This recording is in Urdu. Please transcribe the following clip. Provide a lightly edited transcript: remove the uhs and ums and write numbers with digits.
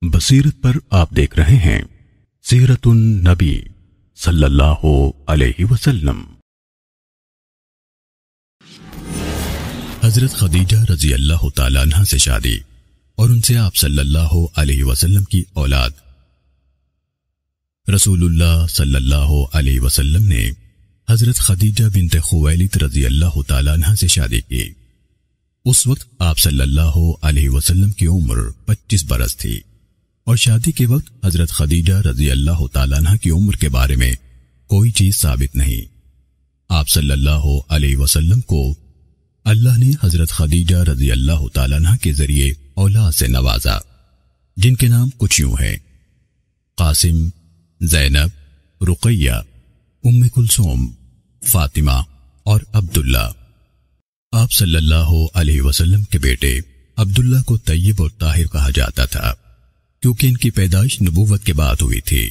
بصیرت پر آپ دیکھ رہے ہیں سیرت النبی صلی اللہ علیہ وسلم۔ حضرت خدیجہ رضی اللہ تعالیٰ عنہ سے شادی اور ان سے آپ صلی اللہ علیہ وسلم کی اولاد۔ رسول اللہ صلی اللہ علیہ وسلم نے حضرت خدیجہ بنت خویلد رضی اللہ تعالیٰ عنہ سے شادی کی۔ اس وقت آپ صلی اللہ علیہ وسلم کی عمر 25 برس تھی، اور شادی کے وقت حضرت خدیجہ رضی اللہ تعالیٰ عنہ کی عمر کے بارے میں کوئی چیز ثابت نہیں۔ آپ صلی اللہ علیہ وسلم کو اللہ نے حضرت خدیجہ رضی اللہ تعالیٰ عنہ کے ذریعے اولاد سے نوازا، جن کے نام کچھ یوں ہیں: قاسم، زینب، رقیہ، ام کلثوم، فاطمہ اور عبداللہ۔ آپ صلی اللہ علیہ وسلم کے بیٹے عبداللہ کو طیب اور طاہر کہا جاتا تھا، کیونکہ ان کی پیدائش نبوت کے بعد ہوئی تھی۔